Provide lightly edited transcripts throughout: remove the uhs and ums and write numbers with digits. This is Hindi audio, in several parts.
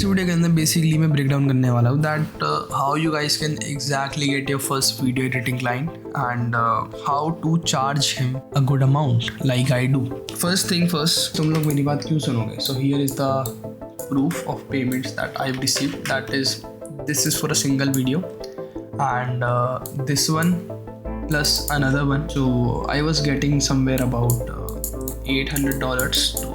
इस वीडियो के अंदर बेसिकली मैं ब्रेक डाउन करने वाला हूँ that how you guys can exactly get your first video editing client and how to charge him a good amount like I do. First thing first, तुम लोग मेरी बात क्यों सुनोगे? So here is the proof of payments that I've received. This is for a single video, and this one plus another one. So I was getting somewhere about $800 to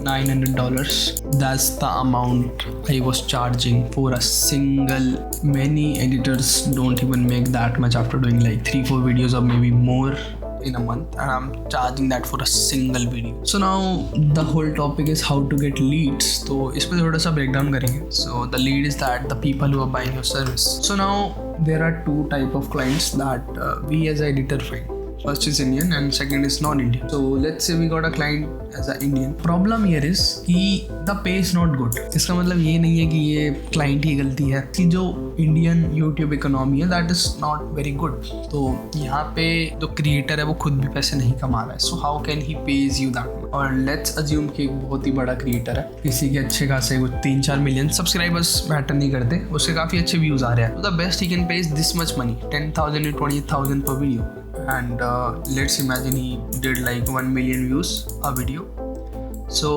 $900. That's the amount I was charging for a single. Many editors don't even make that much after doing like 3-4 videos or maybe more in a month, and I'm charging that for a single video. So now the whole topic is how to get leads. तो इस पर थोड़ा सा breakdown करेंगे. So the lead is that the people who are buying your service. So now there are two type of clients that we as an editor find. First is Indian and second is non-Indian. So let's say we got a client as an Indian. Problem here is कि the pay is not good. इसका मतलब ये नहीं है कि ये client ही गलती है कि जो Indian YouTube economy है that is not very good. तो यहाँ पे जो creator है वो खुद भी पैसे नहीं कमा रहा है. So how can he pays you that much? और let's assume कि एक बहुत ही बड़ा creator है, किसी के अच्छे खासे कुछ 3-4 मिलियन सब्सक्राइबर्स मैटर नहीं करते, उसके काफ़ी अच्छे व्यूज़ आ रहे हैं. So the best he can pay is this much money, 10,000 to 20,000 per video. And let's imagine he did like 1 million views a video. So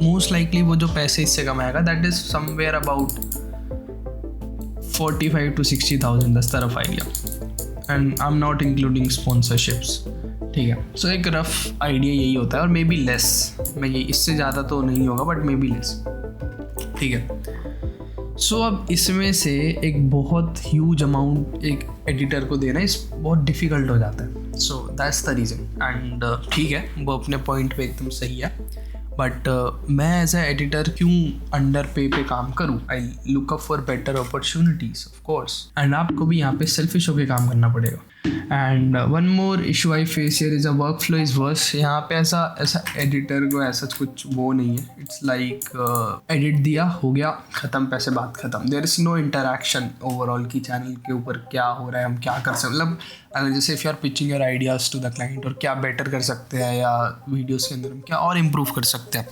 most likely वो जो पैसे इससे कमाएगा that is somewhere about 45 to 60,000. that's the rough idea, and I'm not including sponsorships. ठीक है, so एक रफ आइडिया यही होता है, और मे बी लेस, मैं ये इससे ज़्यादा तो नहीं होगा बट मे बी लेस. ठीक है, सो अब इसमें से एक बहुत ह्यूज अमाउंट एक एडिटर को देना इस बहुत डिफ़िकल्ट हो जाता है. So that's the reason. And ठीक है, वो अपने पॉइंट पे एकदम सही है, बट मैं एज ए एडिटर क्यों अंडर पे काम करूँ? I look up for better opportunities of course, and आपको भी यहाँ पे सेल्फिश होकर काम करना पड़ेगा. And one more issue I face here is a work flow is verse. यहाँ पे ऐसा एडिटर को ऐसा कुछ वो नहीं है. इट्स लाइक एडिट दिया, हो गया, ख़त्म, पैसे, बात ख़त्म. There is no interaction overall की चैनल के ऊपर क्या हो रहा है, हम क्या कर सकते, मतलब अगर जैसे if you are pitching your ideas to the client और क्या बेटर कर सकते हैं या वीडियोज़ के अंदर हम क्या और इम्प्रूव कर सकते हैं.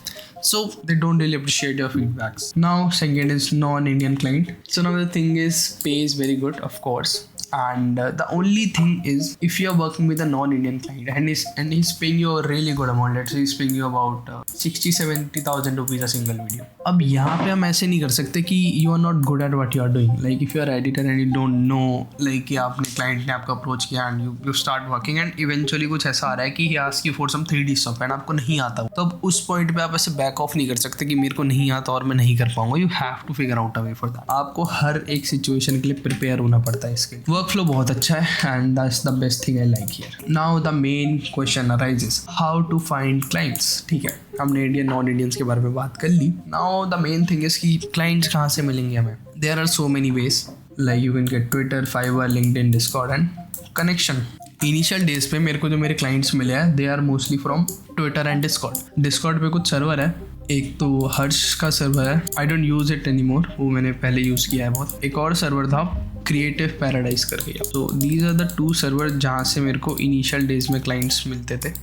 So they don't really appreciate your feedbacks. Now second is non-Indian client. So now the thing is pay is very good, of course. And the only thing is if you are working with a non-Indian client and he's paying you a really good amount, let's say he's paying you about 60-70,000 rupees a single video. अब यहाँ पे हम ऐसे नहीं कर सकते कि you are not good at what you are doing. Like if you are editor and you don't know, like कि आपने client ने आपको approach किया and you start working and eventually कुछ ऐसा आ रहा है कि he asks you for some 3D stuff and आपको नहीं आता, तो अब उस point पे आप ऐसे back off नहीं कर सकते कि मेरे को नहीं आता और मैं नहीं कर पाऊंगा. You have to figure out a way for that. आपको हर एक situation के लिए prepare होना पड़ता है इसके लिए. वर्क फ्लो बहुत अच्छा है and that's the best thing I like here. Now the main question arises, how to find clients. ठीक है, हमने इंडियन नॉन इंडियंस के बारे में बात कर ली. Now the main thing is कि clients कहाँ से मिलेंगे हमें. There are so many ways, like you can get Twitter, Fiverr, LinkedIn, Discord and connection. Initial days पे मेरे को जो मेरे क्लाइंट्स मिले हैं they are mostly from Twitter and Discord. Discord पे कुछ सर्वर है, एक तो हर्ष का सर्वर है, I don't use it any more, वो मैंने पहले यूज़ किया है बहुत. एक और सर्वर था क्रिएटिव पैराडाइज करके. तो दीज आर द 2 सर्वर जहाँ से मेरे को इनिशियल डेज में क्लाइंट्स मिलते थे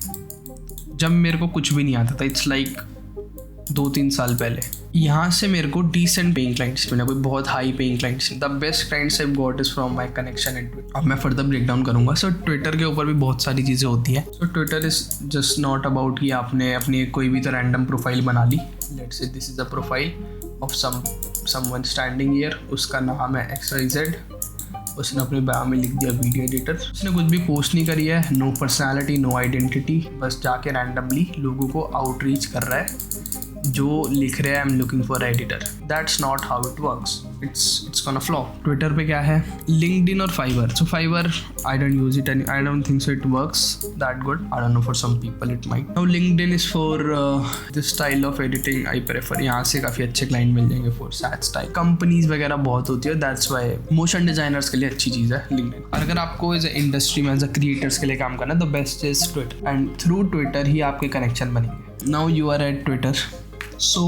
जब मेरे को कुछ भी नहीं आता था. इट्स लाइक 2-3 साल पहले. यहाँ से मेरे को डिसेंट पेइंग क्लाइंट्स मिले, कोई बहुत high paying clients. The best clients I got is from my connection and Twitter. अब मैं फर्दर ब्रेक डाउन करूँगा. सो ट्विटर के ऊपर भी बहुत सारी चीज़ें होती हैं. So Twitter is just not about कि आपने अपनी कोई भी तो रैंडम प्रोफाइल बना ली. Let's say this is a profile of someone standing here, उसका नाम है XYZ, उसने अपने बायो में लिख दिया वीडियो एडिटर. उसने कुछ भी पोस्ट नहीं करी है, नो पर्सनैलिटी, नो आइडेंटिटी, बस जाके रैंडमली लोगों को आउटरीच कर रहा है जो लिख रहे हैं I am looking for editor. That's not how it works. It's gonna flop. Twitter पे क्या है, लिंक्डइन और Fiverr. So Fiverr I don't use it and I don't think so it works that good. I don't know, for some people it might. Now LinkedIn is for this style of editing I prefer. यहाँ से काफ़ी अच्छे क्लाइंट मिल जाएंगे फॉर सैट स्टाइल. कंपनीज वगैरह बहुत होती है, दैट्स वाई मोशन डिजाइनर्स के लिए अच्छी चीज़ है लिंक्डइन. अगर आपको एज ए इंडस्ट्री में एज अ क्रिएटर्स के लिए काम करना है तो best is Twitter, and through Twitter ही आपके कनेक्शन बनेंगे. Now you are at Twitter, so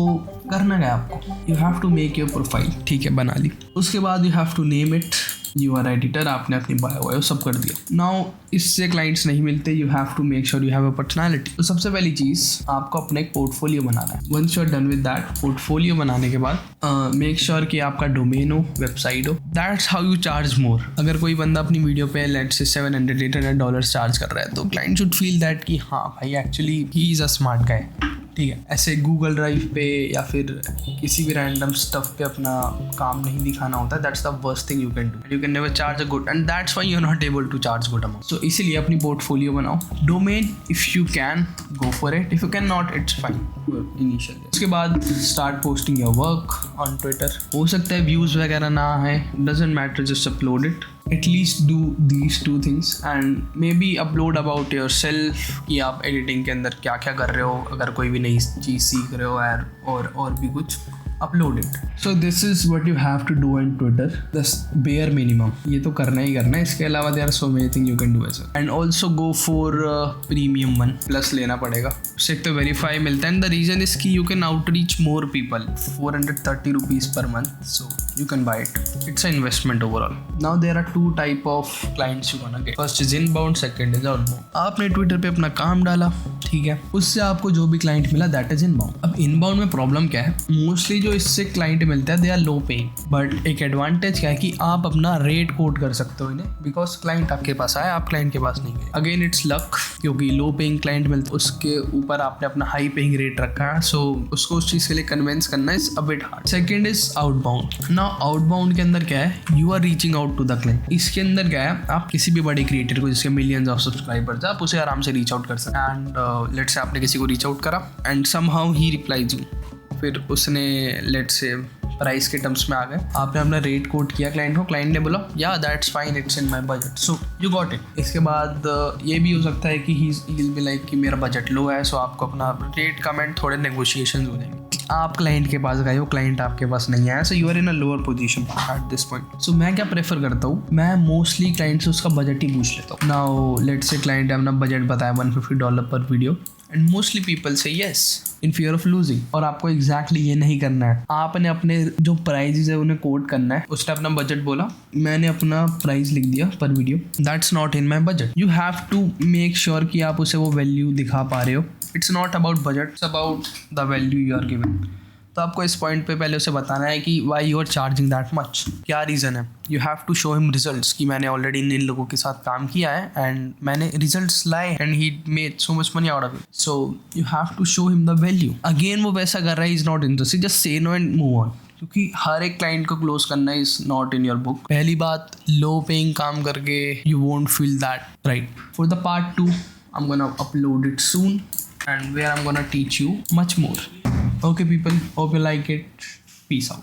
करना क्या आपको, you have to make your profile. ठीक है, बना ली. उसके बाद you have to name it you are editor, आपने अपनी बायो सब कर दिया। नाउ इससे क्लाइंट्स नहीं मिलते, you have to make sure you have a personality. तो सबसे पहली चीज़ आपको अपना एक पोर्टफोलियो बनाना है। Once you are done with that, portfolio बनाने के बाद मेक श्योर कि आपका डोमेन हो, वेबसाइट हो। That's how you charge more. अगर कोई बंदा अपनी वीडियो पे लेट्स से $700-800 चार्ज कर रहा है तो क्लाइंट शुड फील दैट कि हाँ भाई actually he is a smart guy. ठीक है, ऐसे गूगल ड्राइव पे या फिर किसी भी रैंडम स्टफ पे अपना काम नहीं दिखाना होता है। That's the worst thing you can do. You can never charge a good and that's why you are not able to charge good amount. So इसीलिए अपनी पोर्टफोलियो बनाओ। Domain if you can go for it, if you can not it's fine initial. उसके बाद start posting your work on Twitter. हो सकता है व्यूज़ वगैरह ना आए, doesn't matter, just upload it. At least do these two things and maybe upload about yourself कि आप एडिटिंग के अंदर क्या क्या कर रहे हो, अगर कोई भी नई चीज़ सीख रहे हो और भी कुछ, upload it. So this is what you have to do on Twitter. The bare minimum. ये तो करना ही करना है। इसके अलावा there are so many things you can do as well. And also go for premium one. Plus लेना पड़ेगा। उससे एक तो verify मिलता है and the reason is कि you can outreach more people. 430 rupees per month. So you can buy it. It's an investment overall. Now there are two type of clients you gonna get. First is inbound, second is outbound. आपने Twitter पे अपना काम डाला, ठीक है, उससे आपको जो भी क्लाइंट मिला दैट इज इनबाउंड। अब इनबाउंड में प्रॉब्लम क्या है, मोस्टली जो इससे क्लाइंट मिलता है they are low paying, but एक एडवांटेज क्या है कि आप अपना रेट कोड कर सकते हो इन्हें, बिकॉज क्लाइंट आपके पास आया, आप क्लाइंट के पास नहीं गए। अगेन इट्स लक, क्योंकि लो पेइंग क्लाइंट मिलता है उसके ऊपर आपने अपना हाई पेइंग रेट रखा है, सो उसको उस चीज़ के लिए कन्विंस करना is a bit hard. Second is outbound. Now outbound के अंदर क्या है, you are reaching out to the client. इसके अंदर क्या है, आप किसी भी बड़े क्रिएटर को जिसके मिलियंस ऑफ सब्सक्राइबर्स, आप उसे आराम से रीच आउट कर सकते हैं। एंड लेट्स से आपने किसी को रीच आउट करा and somehow he replies you, फिर उसने लेट्स से प्राइस के टर्म्स में आ गए, आपने अपना रेट कोट किया क्लाइंट को, क्लाइंट ने बोला या that's fine, it's in my budget, so you got it. इसके बाद ये भी हो सकता है कि ही विल बी लाइक कि मेरा बजट लो है, सो आपको अपना रेट कमेंट थोड़े नेगोशिएशन हो जाएंगे। आप क्लाइंट के पास गए हो, क्लाइंट आपके पास नहीं आया, so you are in a lower position at this point. So मैं क्या प्रेफर करता हूँ, मैं मोस्टली क्लाइंट से उसका बजट ही पूछ लेता हूँ। नाउ लेट्स से क्लाइंट ने अपना बजट बताया $150 पर वीडियो एंड मोस्टली पीपल से yes in fear of losing. और आपको एग्जैक्टली ये नहीं करना है, आपने अपने जो प्राइजेज है उन्हें कोट करना है। उसने अपना बजट बोला, मैंने अपना प्राइस लिख दिया पर video, that's not in my budget. You have to make sure कि आप उसे वो वैल्यू दिखा पा रहे हो। It's not about budget, it's about the value you are giving. तो आपको इस पॉइंट पे पहले उसे बताना है कि why you are charging that much, क्या रीज़न है। You have to show him results कि मैंने ऑलरेडी इन लोगों के साथ काम किया है एंड मैंने रिजल्ट्स लाए and he made so much money out of it, so you have to show him the value. Again वो वैसा कर रहा है, is not interested, just say no and move on, क्योंकि हर एक क्लाइंट को क्लोज करना is not in your book. पहली बात, लो पेइंग काम करके you won't feel that right. For the part 2 I am gonna upload it soon and where I'm gonna teach you much more. Okay people, hope you like it. Peace out.